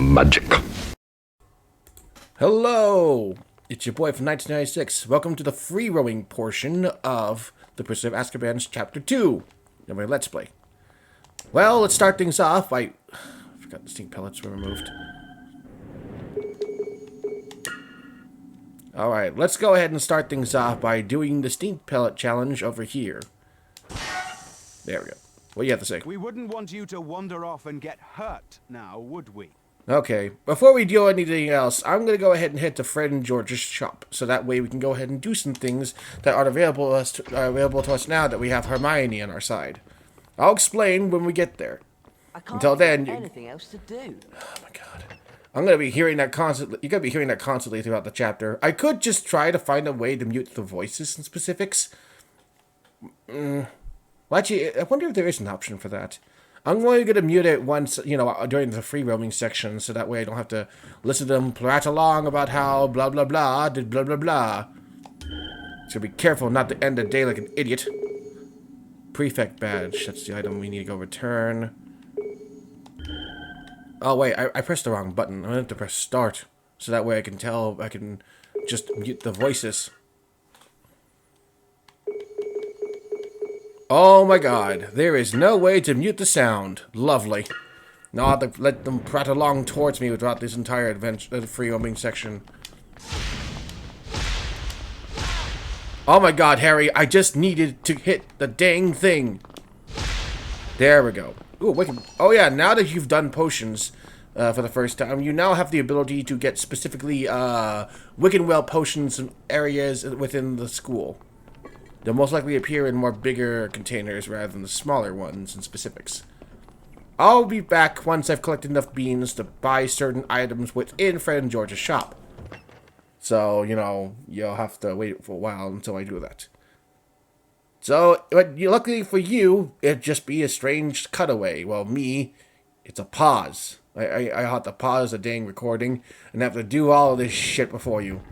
Magic. Hello! It's your boy from 1996. Welcome to the free roaming portion of The Prisoner of Azkaban's Chapter 2 of my Let's Play. Well, let's start things off. I forgot the stink pellets were removed. Alright, let's go ahead and start things off by doing the stink pellet challenge over here. There we go. What do you have to say? We wouldn't want you to wander off and get hurt now, would we? Okay, before we do anything else, I'm going to go ahead and head to Fred and George's shop, so that way we can go ahead and do some things that are available to us now that we have Hermione on our side. I'll explain when we get there. Until then, anything else to do. Oh my god. I'm going to be hearing that constantly. You're going to be hearing that constantly throughout the chapter. I could just try to find a way to mute the voices and specifics. Well, actually, I wonder if there is an option for that. I'm only going to mute it once, during the free roaming section, so that way I don't have to listen to them prattle along about how blah blah blah did blah blah blah. So be careful not to end the day like an idiot. Prefect badge, that's the item we need to go return. Oh wait, I pressed the wrong button. I meant to press start, so that way I can just mute the voices. Oh my god, there is no way to mute the sound. Lovely. Now I have to let them prattle along towards me throughout this entire adventure, free roaming section. Oh my god, Harry, I just needed to hit the dang thing. There we go. Ooh, wicked. Oh yeah, now that you've done potions for the first time, you now have the ability to get specifically Wicked Well potions in areas within the school. They'll most likely appear in more bigger containers rather than the smaller ones in specifics. I'll be back once I've collected enough beans to buy certain items within Fred and George's shop. So, you'll have to wait for a while until I do that. So, but luckily for you, it'd just be a strange cutaway. Well, me, it's a pause. I have to pause the dang recording and have to do all of this shit before you.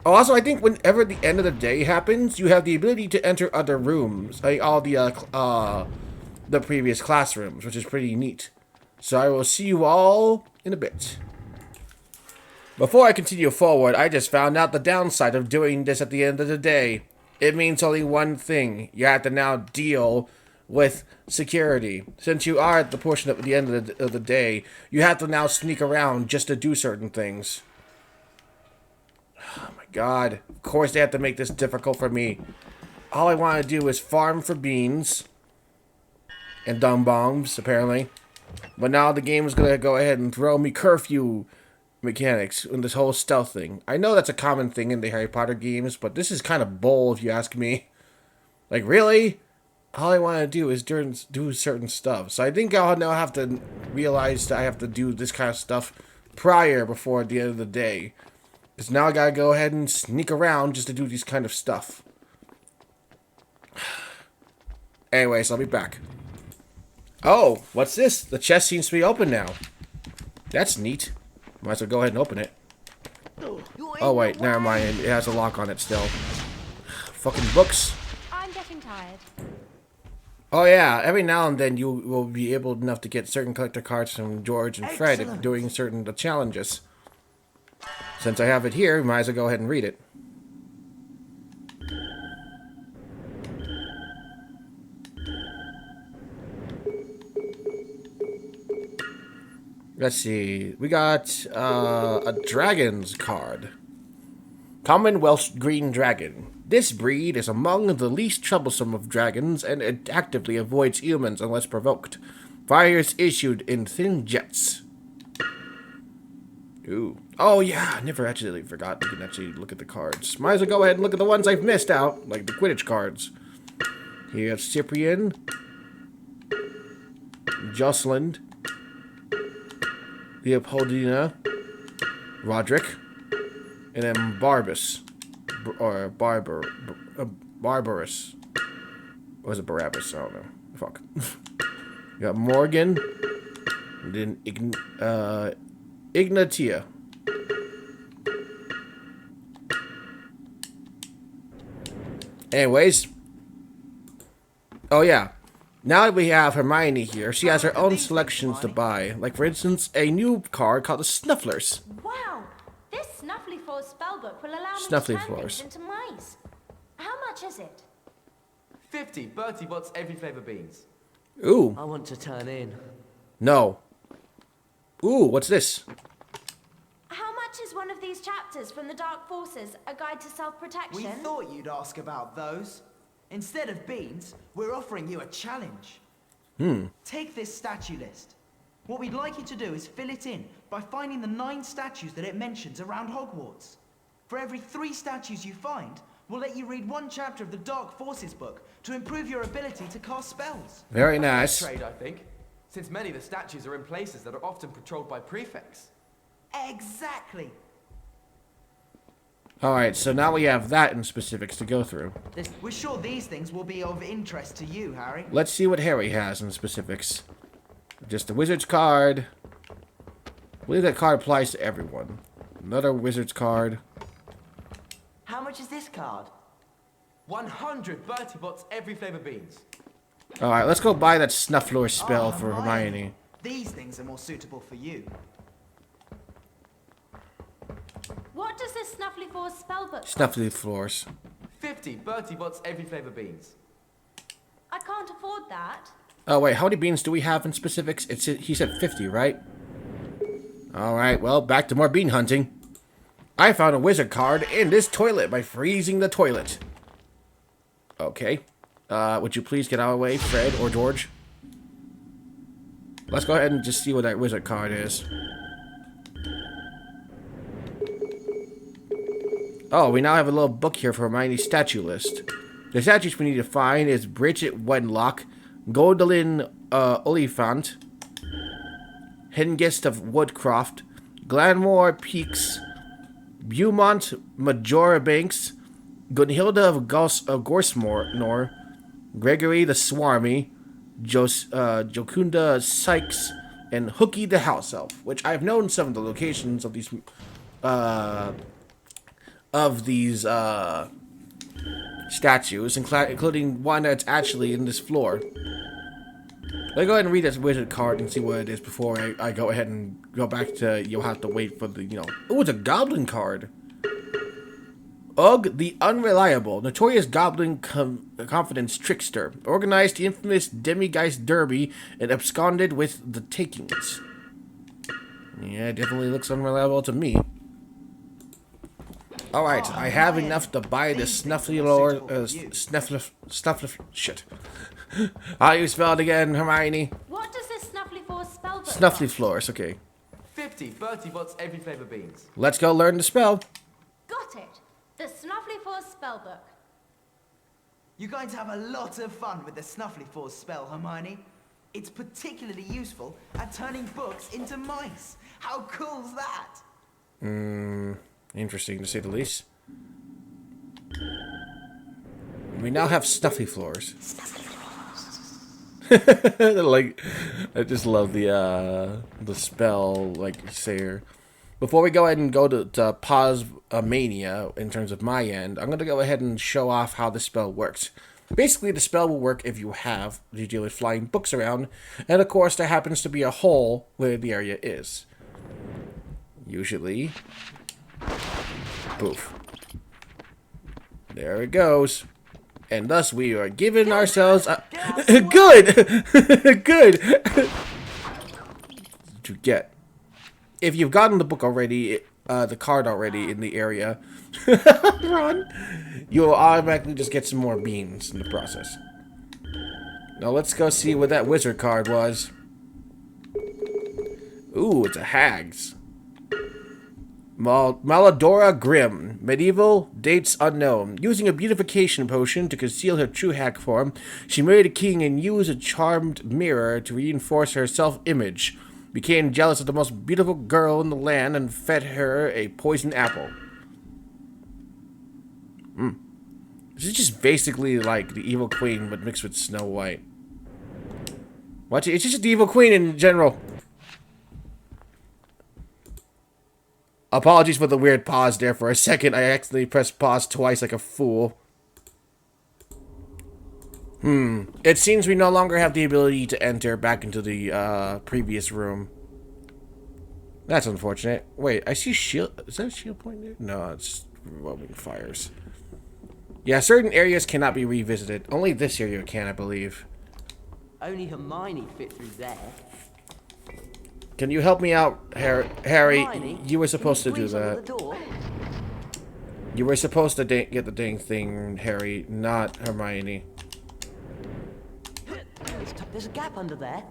Also, I think whenever the end of the day happens, you have the ability to enter other rooms, like all the previous classrooms, which is pretty neat. So I will see you all in a bit. Before I continue forward, I just found out the downside of doing this at the end of the day. It means only one thing. You have to now deal with security. Since you are at the portion at the end of the day, you have to now sneak around just to do certain things. Oh my god. Of course they have to make this difficult for me. All I want to do is farm for beans. And dumb bombs, apparently. But now the game is going to go ahead and throw me curfew mechanics in this whole stealth thing. I know that's a common thing in the Harry Potter games, but this is kind of bold if you ask me. Like, really? All I want to do is do certain stuff. So I think I'll now have to realize that I have to do this kind of stuff before the end of the day. Because now I gotta go ahead and sneak around just to do these kind of stuff. Anyways, I'll be back. Oh, what's this? The chest seems to be open now. That's neat. Might as well go ahead and open it. Oh wait, never mind. It has a lock on it still. Fucking books. I'm getting tired. Oh yeah, every now and then you will be able enough to get certain collector cards from George and Fred if doing certain challenges. Since I have it here, we might as well go ahead and read it. Let's see. We got a dragon's card. Commonwealth Green Dragon. This breed is among the least troublesome of dragons, and it actively avoids humans unless provoked. Fires issued in thin jets. Ooh. Oh yeah, I never actually forgot you can actually look at the cards. Might as well go ahead and look at the ones I've missed out, like the Quidditch cards. Here you have Cyprian, Jocelyn, Leopoldina, Roderick, and then Barbus. Barbarous. Or was it Barabbas? I don't know. Fuck. You got Morgan, and then Ignatia. Anyways. Oh, yeah. Now we have Hermione here. She has her own selections to buy. Like, for instance, a new card called the Snufflers. Wow! This Snuffly Force spellbook will allow me to Snuffly turn Force. things into mice. How much is it? 50 Bertie Bott's every flavour beans. Ooh. I want to turn in. No. Ooh, what's this? How much is one of these chapters from the Dark Forces, A Guide to Self-Protection? We thought you'd ask about those. Instead of beans, we're offering you a challenge. Take this statue list. What we'd like you to do is fill it in by finding the 9 statues that it mentions around Hogwarts. For every 3 statues you find, we'll let you read 1 chapter of the Dark Forces book to improve your ability to cast spells. Very nice. Trade, I think, since many of the statues are in places that are often patrolled by prefects. Exactly. Alright, so now we have that in specifics to go through. We're sure these things will be of interest to you, Harry. Let's see what Harry has in specifics. Just the Wizard's card. I believe that card applies to everyone. Another Wizard's card. How much is this card? 100 Bertie Bott's every flavour beans. Alright, let's go buy that Snuffler spell for Hermione. These things are more suitable for you. What does this Snuffly Force spellbook Snuffly floors. 50 Bertie Bott's every flavour beans. I can't afford that. Oh wait, how many beans do we have in specifics? He said 50, right? Alright, well, back to more bean hunting. I found a wizard card in this toilet by freezing the toilet. Okay. Would you please get out of the way, Fred or George? Let's go ahead and just see what that wizard card is. Oh, we now have a little book here for Hermione's statue list. The statues we need to find is Bridget Wenlock, Gwendolen Oliphant, Hengist of Woodcroft, Glanmore Peaks, Beaumont Majorabanks, Gunhilda of Gorsmore, Gregory the Swarmy, Jocunda Sykes, and Hooky the House Elf, which I've known some of the locations of these statues, including one that's actually in this floor. Let me go ahead and read this wizard card and see what it is before I go ahead and go back to, you'll have to wait for the, Oh, it's a goblin card. Ugh, the Unreliable, notorious goblin confidence trickster, organized the infamous Demigeist Derby and absconded with the takings. Yeah, it definitely looks unreliable to me. Alright, I have enough to buy the shit. How do you spell it again, Hermione? What does this Snuffly Force spellbook Snuffly cost? floors, okay. 50 Bertie Bott's every flavour beans. Let's go learn the spell. Got it. The Snuffly Force spellbook. You're going to have a lot of fun with the Snuffly Force spell, Hermione. It's particularly useful at turning books into mice. How cool's that? Interesting to say the least. We now have Snuffly floors. Like, I just love the spell, like, sayer. Before we go ahead and go to pause mania in terms of my end, I'm going to go ahead and show off how the spell works. Basically, the spell will work if you deal with flying books around, and of course, there happens to be a hole where the area is. Usually, poof. There it goes. And thus we are giving ourselves a good to get. If you've gotten the book already, the card already in the area, run, you'll automatically just get some more beans in the process. Now let's go see what that wizard card was. Ooh, it's a hag's. Maladora Grimm, medieval, dates unknown. Using a beautification potion to conceal her true hag form, she married a king and used a charmed mirror to reinforce her self-image. Became jealous of the most beautiful girl in the land and fed her a poisoned apple. This is just basically like the evil queen, but mixed with Snow White. Watch it. It's just the evil queen in general. Apologies for the weird pause there for a second. I accidentally pressed pause twice like a fool. It seems we no longer have the ability to enter back into the previous room. That's unfortunate. Wait, I see shield. Is that a shield point there? No, it's roaming fires. Yeah, certain areas cannot be revisited. Only this area can, I believe. Only Hermione fit through there. Can you help me out, Harry? Hermione, You were can supposed to do squeeze under that. the door? You were supposed to get the dang thing, Harry, not Hermione. There's a gap under there.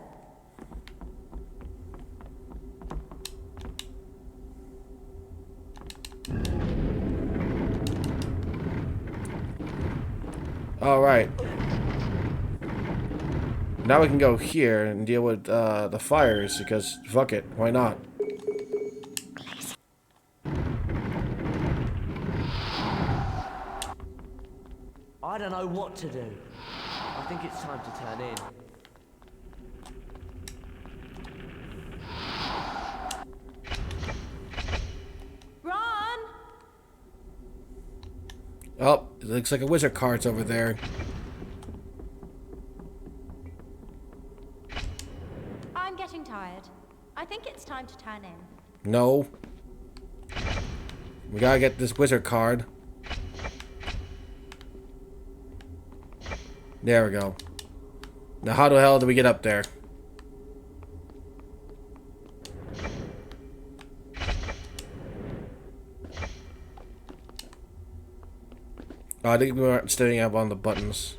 Alright. Now we can go here and deal with the fires, because fuck it, why not? I don't know what to do. I think it's time to turn in. Ron! Oh, it looks like a wizard card's over there. I'm getting tired. I think it's time to turn in. No. We gotta get this wizard card. There we go. Now how the hell do we get up there? Oh, I think we weren't standing up on the buttons.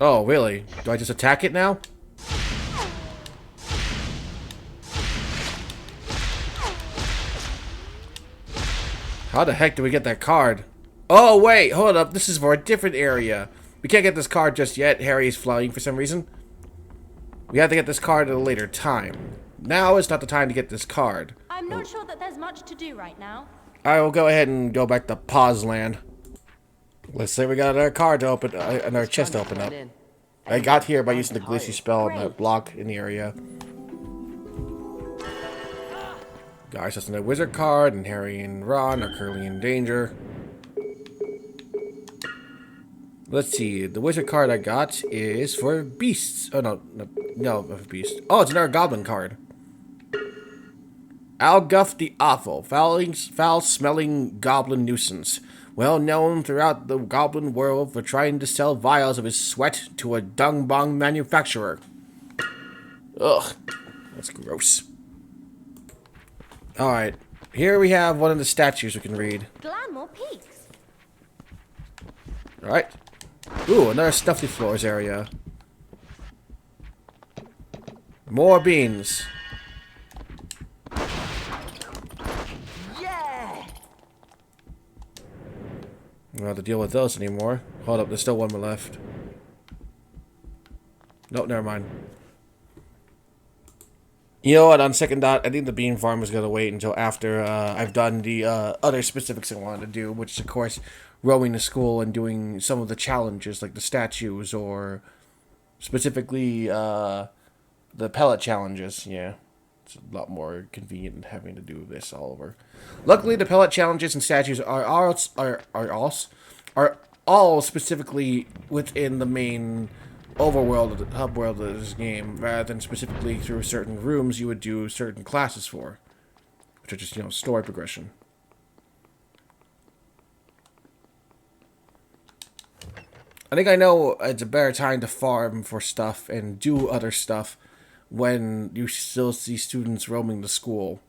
Oh, really? Do I just attack it now? How the heck do we get that card? Oh, wait, hold up. This is for a different area. We can't get this card just yet. Harry's flying for some reason. We have to get this card at a later time. Now is not the time to get this card. I'm not sure that there's much to do right now. I will go ahead and go back to Pause Land. Let's say we got our card to open, and our chest to open up. I got here by using the Glissy spell on the block in the area. Guys, that's another wizard card, and Harry and Ron are currently in danger. Let's see, the wizard card I got is for beasts. Oh, no, for beasts. Oh, it's another goblin card. Alguff the Awful, foul-smelling goblin nuisance. Well known throughout the goblin world for trying to sell vials of his sweat to a dung bong manufacturer. Ugh, that's gross. Alright, here we have one of the statues we can read. Glanmore Peaks. Alright. Ooh, another stuffy floors area. More beans. Yeah! We don't have to deal with those anymore. Hold up, there's still one more left. Nope, never mind. You know what, on second thought, I think the bean farm is going to wait until after I've done the other specifics I wanted to do, which is, of course, roaming to school and doing some of the challenges, like the statues, or specifically the pellet challenges, yeah. It's a lot more convenient than having to do this all over. Luckily, the pellet challenges and statues are all specifically within the main overworld, hub world of this game, rather than specifically through certain rooms you would do certain classes for, which are just, you know, story progression. I think I know it's a better time to farm for stuff and do other stuff when you still see students roaming the school.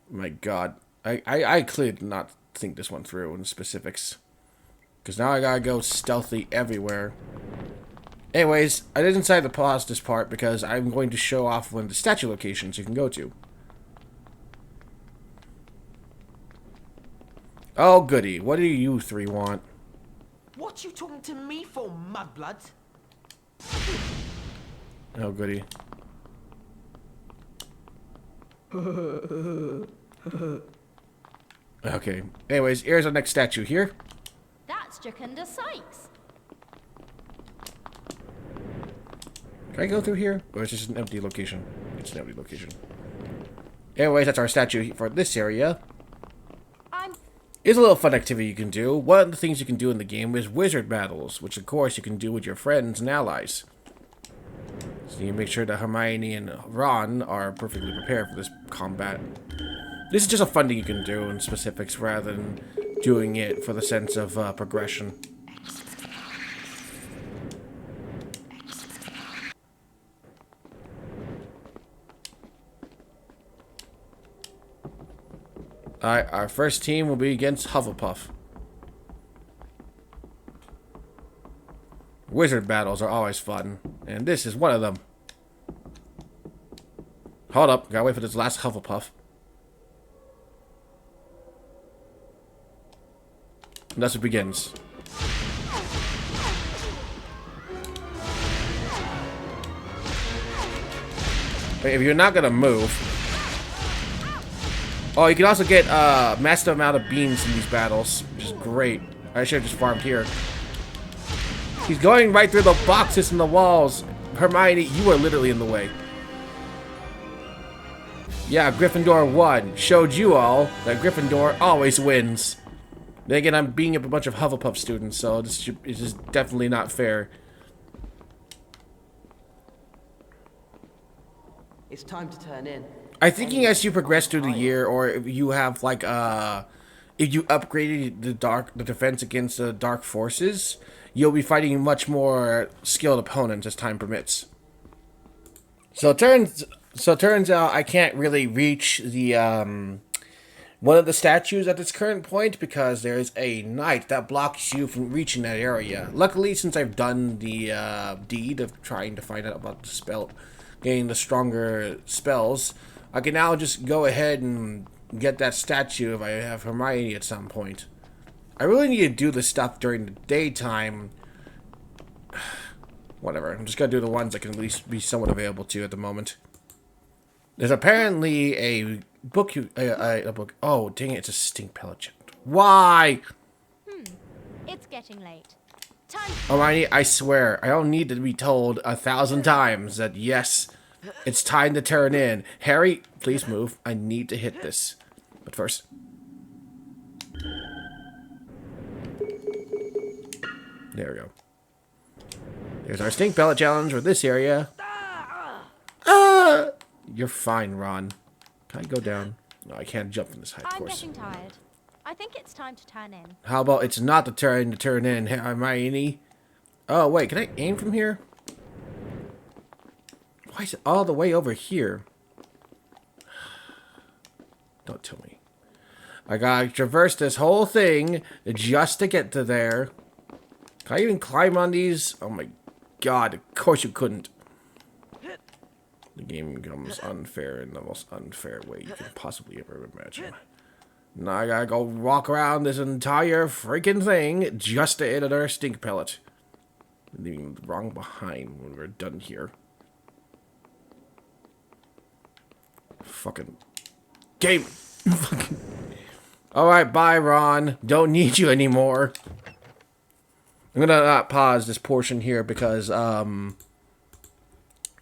My god. I clearly did not think this one through in specifics. Because now I gotta go stealthy everywhere. Anyways, I didn't decide to pause this part because I'm going to show off one of the statue locations you can go to. Oh goody, what do you three want? What you talking to me for, mudblood? Oh goody. Okay, anyways, here's our next statue here. That's Jacunda Sykes. Can I go through here? Or is it just an empty location? It's an empty location. Anyways, that's our statue for this area. Here's a little fun activity you can do. One of the things you can do in the game is wizard battles, which of course you can do with your friends and allies. So you make sure that Hermione and Ron are perfectly prepared for this combat. This is just a fun thing you can do in specifics rather than doing it for the sense of progression. Alright, our first team will be against Hufflepuff. Wizard battles are always fun, and this is one of them. Hold up, gotta wait for this last Hufflepuff. And thus it begins. If you're not gonna move... Oh, you can also get massive amount of beans in these battles, which is great. I should have just farmed here. He's going right through the boxes and the walls. Hermione, you are literally in the way. Yeah, Gryffindor won. Showed you all that Gryffindor always wins. Then again, I'm beating up a bunch of Hufflepuff students, so this is just definitely not fair. It's time to turn in. I'm thinking as you progress through the year, or if you have like if you upgraded the defense against the dark forces, you'll be fighting much more skilled opponents as time permits. So it turns out I can't really reach the one of the statues at this current point because there's a knight that blocks you from reaching that area. Luckily, since I've done the deed of trying to find out about the spell, getting the stronger spells, I can now just go ahead and get that statue if I have Hermione at some point. I really need to do this stuff during the daytime. Whatever, I'm just gonna do the ones I can at least be somewhat available to at the moment. There's apparently a book, a book. Oh, dang it, it's a stink pellet challenge. Why? It's getting late. Time. Hermione, I swear, I don't need to be told 1,000 times that yes, it's time to turn in. Harry, please move. I need to hit this. But first. There we go. There's our stink pellet challenge for this area. Ah! You're fine, Ron. Can I go down? No, I can't jump from this height, of I'm course. getting tired. I think it's time to turn in. How about it's not the turn to turn in, Hermione? Oh, wait, can I aim from here? Why is it all the way over here? Don't tell me. I gotta traverse this whole thing just to get to there. Can I even climb on these? Oh my god, of course you couldn't. The game becomes unfair in the most unfair way you can possibly ever imagine. Now I gotta go walk around this entire freaking thing just to hit another stink pellet. Leaving the wrong behind when we're done here. Fucking game. Alright, bye, Ron. Don't need you anymore. I'm gonna pause this portion here because,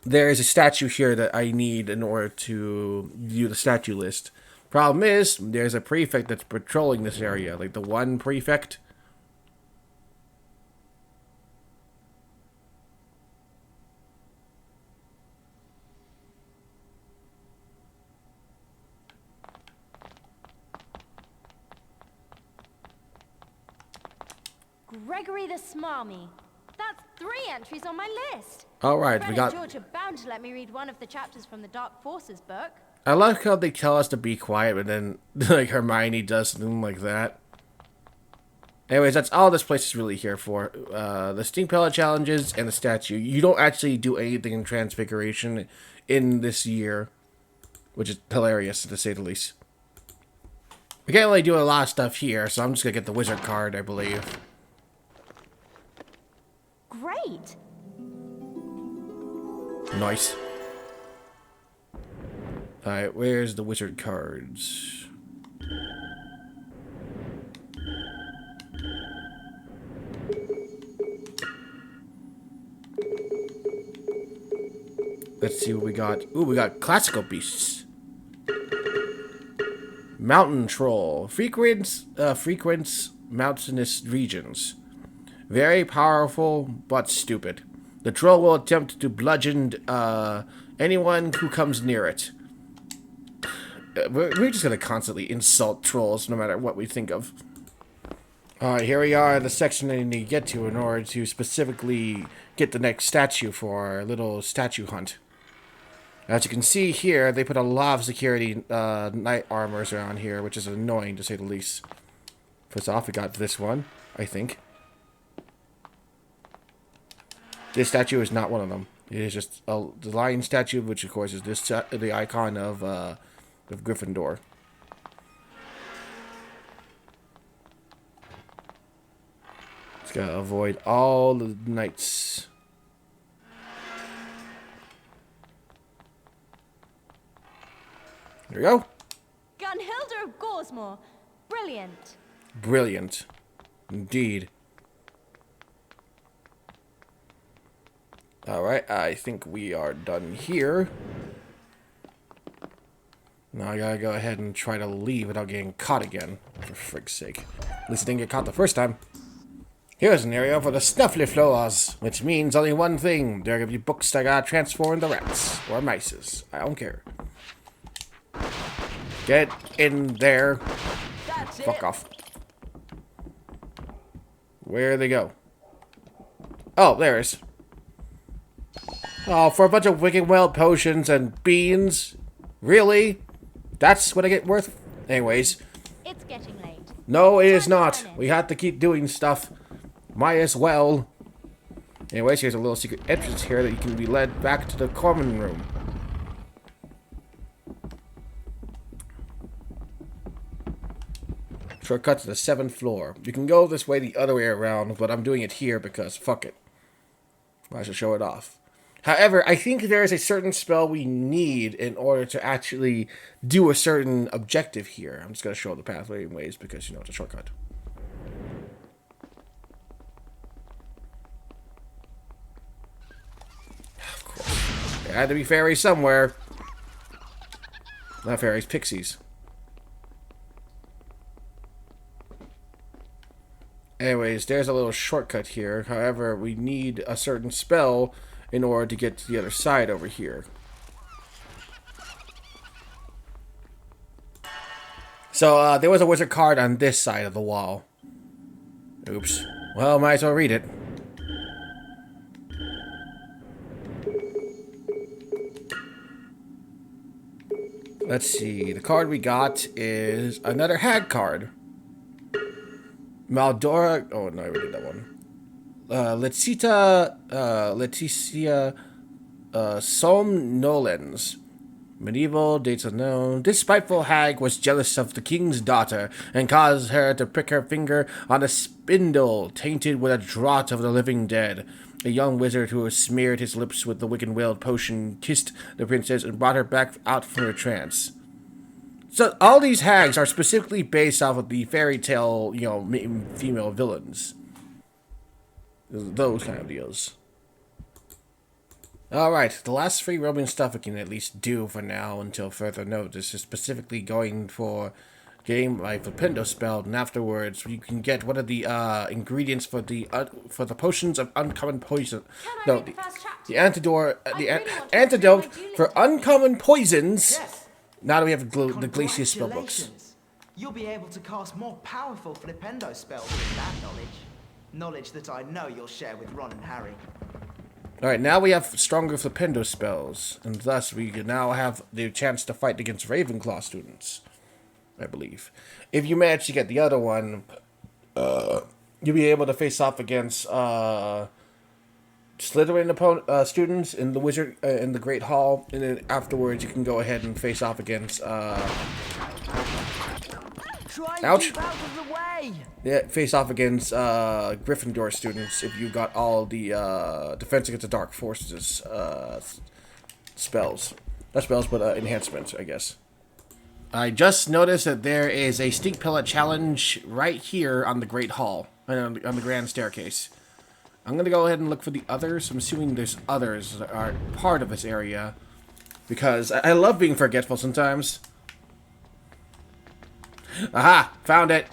there is a statue here that I need in order to view the statue list. Problem is, there's a prefect that's patrolling this area. Like, the one prefect. Gregory the Smarmy. That's 3 entries on my list. Alright, we Fred got... and George are bound to let me read one of the chapters from the Dark Forces book. I like how they tell us to be quiet, but then, like, Hermione does something like that. Anyways, that's all this place is really here for. The stink pellet challenges and the statue. You don't actually do anything in Transfiguration in this year, which is hilarious, to say the least. We can't really do a lot of stuff here, so I'm just gonna get the wizard card, I believe. Great. Nice. Alright, where's the wizard cards? Let's see what we got. Ooh, we got classical beasts. Mountain troll. Frequents mountainous regions. Very powerful, but stupid. The troll will attempt to bludgeon anyone who comes near it. We're just going to constantly insult trolls no matter what we think of. Alright, here we are in the section that we need to get to in order to specifically get the next statue for our little statue hunt. As you can see here, they put a lot of security knight armors around here, which is annoying to say the least. First off, we got this one, I think. This statue is not one of them. It is just the lion statue, which of course is the icon of Gryffindor. Just gotta avoid all the knights. There we go. Gunhilda of Gorsmore. Brilliant. Brilliant. Indeed. Alright, I think we are done here. Now I gotta go ahead and try to leave without getting caught again. For frig's sake. At least I didn't get caught the first time. Here's an area for the snuffly floors, which means only one thing. There are gonna be books that gotta transform into rats. Or mices. I don't care. Get in there. That's Fuck it. off. Where'd they go? Oh, there it is. Oh, for a bunch of wicked well potions and beans? Really? That's what I get worth? Anyways. It's getting late. No, it is Time to not. finish. We have to keep doing stuff. Might as well. Anyways, here's a little secret entrance here that you can be led back to the common room. Shortcut to the 7th floor. You can go this way the other way around, but I'm doing it here because fuck it. I should show it off. However, I think there is a certain spell we need in order to actually do a certain objective here. I'm just going to show the pathway anyways because, you know, it's a shortcut. Of course. There had to be fairies somewhere. Not fairies, pixies. Anyways, there's a little shortcut here. However, we need a certain spell in order to get to the other side over here. So, there was a wizard card on this side of the wall. Oops. Well, might as well read it. Let's see. The card we got is another hag card. Maldora. Oh no, I already did that one. Leticia Somnolens. Medieval dates unknown. This spiteful hag was jealous of the king's daughter and caused her to prick her finger on a spindle tainted with a draught of the living dead. A young wizard who smeared his lips with the wicked willed potion kissed the princess and brought her back out from her trance. So all these hags are specifically based off of the fairy tale, you know, female villains. Those kind of deals. Alright, the last free roaming stuff we can at least do for now until further notice is specifically going for getting my Flipendo spell, and afterwards you can get one of the ingredients for the potions of uncommon poison. Can I No, read the first chapter? the antidote, I really want to antidote upgrade my dueling for uncommon poisons. Yes. Now that we have the Glacier spellbooks. Congratulations. You'll be able to cast more powerful Flipendo spells with that knowledge. Knowledge that I know you'll share with Ron and Harry. Alright, now we have stronger Flipendo spells, and thus we can now have the chance to fight against Ravenclaw students, I believe. If you manage to get the other one, you'll be able to face off against Slytherin students in the Wizard in the Great Hall, and then afterwards you can go ahead and face off against Try and Ouch. keep out of the way. face off against Gryffindor students if you got all the Defense Against the Dark Forces spells. Not spells, but enhancements, I guess. I just noticed that there is a Stink Pellet challenge right here on the Great Hall, on the Grand Staircase. I'm going to go ahead and look for the others. I'm assuming there's others that are part of this area. Because I love being forgetful sometimes. Aha! Found it!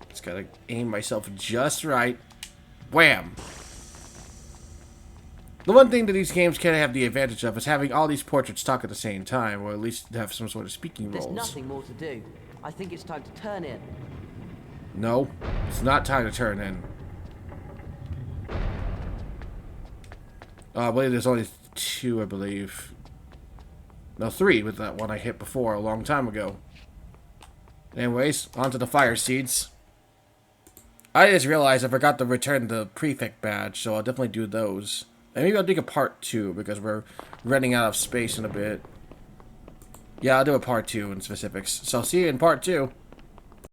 Just gotta aim myself just right. Wham! The one thing that these games can have the advantage of is having all these portraits talk at the same time, or at least have some sort of speaking roles. There's nothing more to do. I think it's time to turn in. No, it's not time to turn in. I believe there's only 2, I believe. No, 3 with that one I hit before a long time ago. Anyways, on to the fire seeds. I just realized I forgot to return the prefect badge, so I'll definitely do those. And maybe I'll do a part 2, because we're running out of space in a bit. Yeah, I'll do a part 2 in specifics. So see you in part 2.